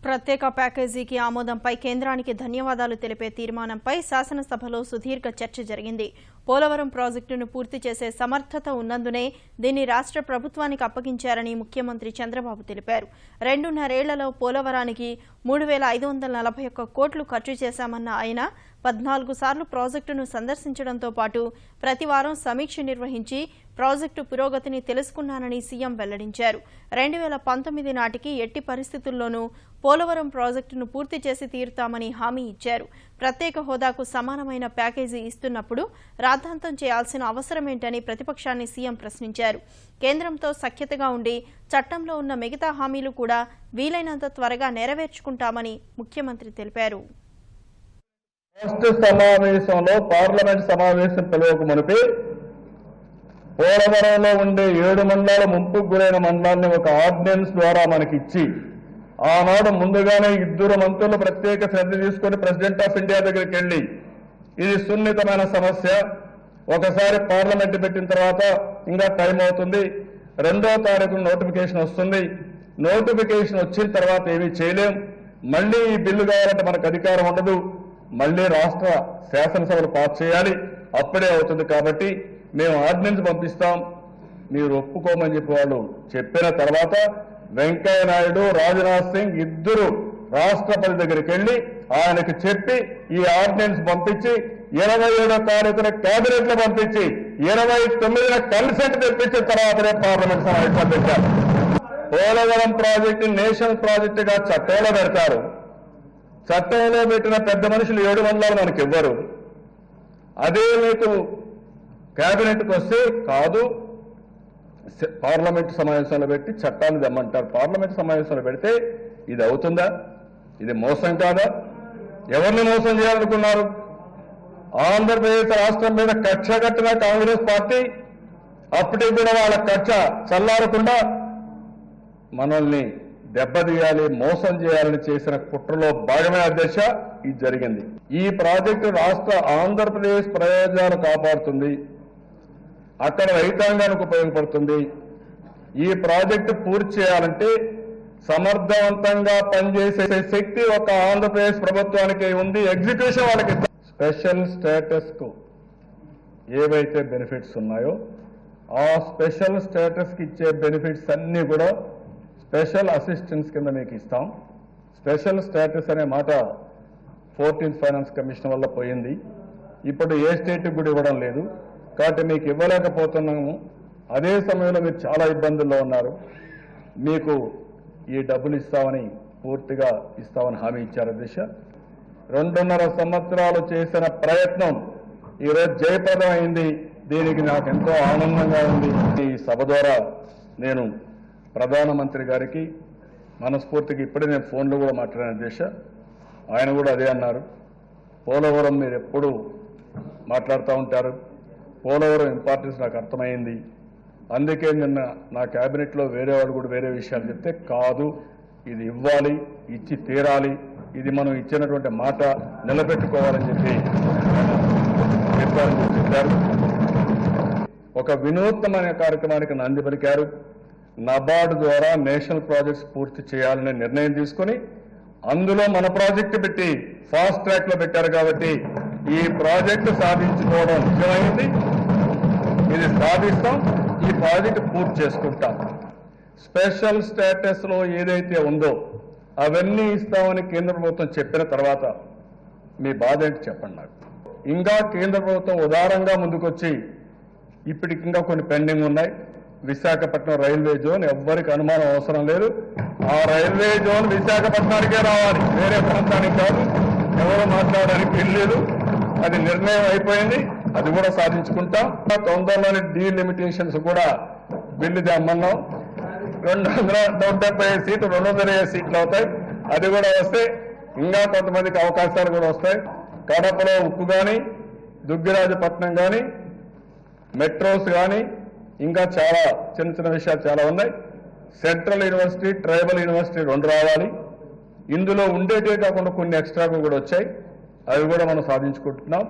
ప్రత్యేక ప్యాకేజీకి ఆమోదంపై కేంద్రానికి ధన్యవాదాలు తెలిపే తీర్మానంపై శాసనసభలో సుదీర్ఘ చర్చ జరిగింది. పోలవరం ప్రాజెక్టును పూర్తి చేసే సమర్థత ఉన్నందునే దీన్ని రాష్ట్ర ప్రభుత్వానికి అప్పగించారని ముఖ్యమంత్రి చంద్రబాబు తెలిపారు. 2.5 ఏళ్లలో పోలవరానికి 3,541 కోట్లు ఖర్చు చేశామన్న ఆయన 14 సార్లు ప్రాజెక్టును సందర్శించడంతో పాటు ప్రతివారం సమీక్ష నిర్వహించి ప్రాజెక్టు పురోగతిని తెలుసుకున్నానని సీఎం వెల్లడించారు. 2019 నాటికి ఎట్టి పరిస్థితుల్లోనూ పోలవరం ప్రాజెక్టును పూర్తి చేసి తీరుతామని హామీ ఇచ్చారు. ప్రత్యేక హోదాకు సమానమైన ప్యాకేజీ ఇస్తున్నప్పుడు రాద్ధాంతం చేయాల్సిన అవసరమేంటని ప్రతిపక్షాన్ని సీఎం ప్రశ్నించారు. కేంద్రంతో సఖ్యతగా ఉండి చట్టంలో ఉన్న మిగతా హామీలు కూడా వీలైనంత త్వరగా నెరవేర్చుకుంటామని ముఖ్యమంత్రి తెలిపారు. సమావేశంలో పార్లమెంట్ సమావేశం పిలువక మునిపి పోలవరంలో ఉండే 7 మండలాల ముంపుకు గురైన మండలాన్ని ఒక ఆర్డినెన్స్ ద్వారా మనకిచ్చి ఆనాడు ముందుగానే 2 మంత్రులు ప్రత్యేక శ్రద్ధ తీసుకుని ప్రెసిడెంట్ ఆఫ్ ఇండియా దగ్గరికి వెళ్లి ఇది సున్నితమైన సమస్య, ఒకసారి పార్లమెంట్ పెట్టిన తర్వాత ఇంకా టైం అవుతుంది, 2వ తారీఖు నోటిఫికేషన్ వస్తుంది, నోటిఫికేషన్ వచ్చిన తర్వాత ఏమీ చేయలేం, మళ్లీ ఈ బిల్లు కావాలంటే మనకు అధికారం ఉండదు, మళ్లీ రాష్ట్ర శాసనసభలు పాస్ చేయాలి, అప్పుడే అవుతుంది, కాబట్టి మేము ఆర్డినెన్స్ పంపిస్తాం, మీరు ఒప్పుకోమని చెప్పి వాళ్ళు చెప్పిన తర్వాత వెంకయ్య నాయుడు, రాజ్నాథ్ సింగ్ ఇద్దరు రాష్ట్రపతి దగ్గరికి వెళ్లి ఆయనకు చెప్పి ఈ ఆర్డినెన్స్ పంపించి 27వ తారీఖున కేబినెట్ లో పంపించి 29న కన్సెంట్ తెప్పించిన తర్వాతనే పార్లమెంట్ సమావేశాలు పెట్టారు. పోలవరం ప్రాజెక్టు నేషనల్ ప్రాజెక్టుగా చట్టంలో పెడతారు. చట్టంలో పెట్టిన పెద్ద మనుషులు 7 మండలాలు మనకి ఇవ్వరు. అదే మీకు కేబినెట్కి వస్తే కాదు, పార్లమెంట్ సమావేశంలో పెట్టి చట్టాన్ని తెమ్మంటారు. పార్లమెంట్ సమావేశంలో పెడితే ఇది అవుతుందా? ఇది మోసం కాదా? ఎవరిని మోసం చేయాలనుకున్నారు? ఆంధ్రప్రదేశ్ రాష్ట్రం మీద కక్ష కట్టిన కాంగ్రెస్ పార్టీ అప్పటికి కూడా వాళ్ళ కక్ష చల్లారకుండా మనల్ని దెబ్బతీయాలి, మోసం చేయాలని చేసిన కుట్రలో భాగమే అధ్యక్ష ఇది జరిగింది. ఈ ప్రాజెక్టు రాష్ట్ర ఆంధ్రప్రదేశ్ ప్రయోజనాలు కాపాడుతుంది, అక్కడ రైతాంగానికి ఉపయోగపడుతుంది. ఈ ప్రాజెక్టు పూర్తి చేయాలంటే సమర్థవంతంగా పనిచేసే శక్తి ఒక ఆంధ్రప్రదేశ్ ప్రభుత్వానికి ఉంది. ఎగ్జిక్యూషన్ వాళ్ళకి స్పెషల్ స్టేటస్ కు ఏవైతే బెనిఫిట్స్ ఉన్నాయో ఆ స్పెషల్ స్టేటస్ కి ఇచ్చే బెనిఫిట్స్ అన్ని కూడా స్పెషల్ అసిస్టెన్స్ కింద మీకు ఇస్తాం. స్పెషల్ స్టేటస్ అనే మాట 14th ఫైనాన్స్ కమిషన్ వల్ల పోయింది. ఇప్పుడు ఏ స్టేట్కి కూడా ఇవ్వడం లేదు, కాబట్టి మీకు ఇవ్వలేకపోతున్నాము. అదే సమయంలో మీరు చాలా ఇబ్బందుల్లో ఉన్నారు, మీకు ఈ డబ్బులు ఇస్తామని పూర్తిగా ఇస్తామని హామీ ఇచ్చారు అధ్యక్ష. 2.5 సంవత్సరాలు చేసిన ప్రయత్నం ఈరోజు జయప్రదం అయింది. దీనికి నాకు ఎంతో ఆనందంగా ఉంది. ఈ సభ ద్వారా నేను ప్రధానమంత్రి గారికి మనస్ఫూర్తిగా ఇప్పుడే నేను ఫోన్లో కూడా మాట్లాడాను అధ్యక్ష. ఆయన కూడా అదే అన్నారు, పోలవరం మీరు ఎప్పుడు మాట్లాడుతూ ఉంటారు, పోలవరం ఇంపార్టెన్స్ నాకు అర్థమైంది, అందుకే నిన్న నా క్యాబినెట్లో వేరే వాళ్ళు కూడా వేరే విషయాలు చెప్తే కాదు, ఇది ఇవ్వాలి, ఇచ్చి తీరాలి, ఇది మనం ఇచ్చినటువంటి మాట నిలబెట్టుకోవాలని చెప్పి చెప్పారు. ఒక వినూత్నమైన కార్యక్రమానికి నాంది పలికారు. నబార్డు ద్వారా నేషనల్ ప్రాజెక్ట్స్ పూర్తి చేయాలనే నిర్ణయం తీసుకుని అందులో మన ప్రాజెక్టు పెట్టి ఫాస్ట్ ట్రాక్ లో పెట్టారు. కాబట్టి ఈ ప్రాజెక్టు సాధించుకోవడం నిజమైంది, ఇది సాధిస్తాం, ఈ ప్రాజెక్టు పూర్తి చేసుకుంటాం. స్పెషల్ స్టేటస్ లో ఏదైతే ఉందో అవన్నీ ఇస్తామని కేంద్ర ప్రభుత్వం చెప్పిన తర్వాత మీ బాధ ఏంటి చెప్పండి నాకు. ఇంకా కేంద్ర ప్రభుత్వం ఉదారంగా ముందుకొచ్చి ఇప్పటికి ఇంకా కొన్ని పెండింగ్ ఉన్నాయి. విశాఖపట్నం రైల్వే జోన్ ఎవ్వరికి అనుమానం అవసరం లేదు, ఆ రైల్వే జోన్ విశాఖపట్నానికే రావాలి, వేరే ప్రాంతానికి కాదు, ఎవరు మాట్లాడడానికి వెళ్ళలేదు. అది నిర్ణయం అయిపోయింది, అది కూడా సాధించుకుంటాం. తొందరలోని డీలిమిటేషన్స్ కూడా బిల్లు తెమ్మన్నాం. 275 సీట్లు 220 సీట్లు అవుతాయి. అది కూడా వస్తే ఇంకా కొంతమందికి అవకాశాలు కూడా వస్తాయి. కడపలో ఉక్కు కానీ, దుగ్గిరాజపట్నం కానీ, మెట్రోస్ కానీ, ఇంకా చాలా చిన్న చిన్న విషయాలు చాలా ఉన్నాయి. సెంట్రల్ యూనివర్సిటీ, ట్రైబల్ యూనివర్సిటీ 2 రావాలి. ఇందులో ఉండేటే కాకుండా కొన్ని ఎక్స్ట్రాగా కూడా వచ్చాయి, అవి కూడా మనం సాధించుకుంటున్నాం.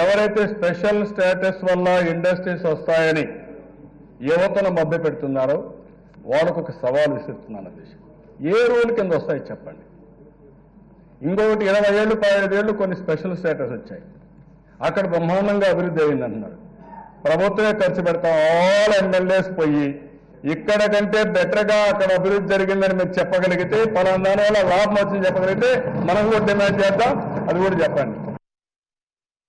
ఎవరైతే స్పెషల్ స్టేటస్ వల్ల ఇండస్ట్రీస్ వస్తాయని యువతను మభ్య పెడుతున్నారో వాళ్ళకు ఒక సవాల్ విసురుతున్నాను అధ్యక్ష. ఏ రూల్ కింద వస్తాయి చెప్పండి. ఇంకొకటి 20 ఏళ్ళు 15 ఏళ్ళు కొన్ని స్పెషల్ స్టేటస్ వచ్చాయి. అక్కడ బ్రహ్మాండంగా అభివృద్ధి అయిందంటున్నారు. ప్రభుత్వమే ఖర్చు పెడతాం, ఆల్ ఎమ్మెల్యేస్ పోయి ఇక్కడ కంటే బెటర్గా అక్కడ అభివృద్ధి జరిగిందని మీరు చెప్పగలిగితే, పలానా దాని వల్ల లాభం వచ్చింది చెప్పగలిగితే మనం కూడా డిమాండ్ చేద్దాం, అది కూడా చెప్పండి.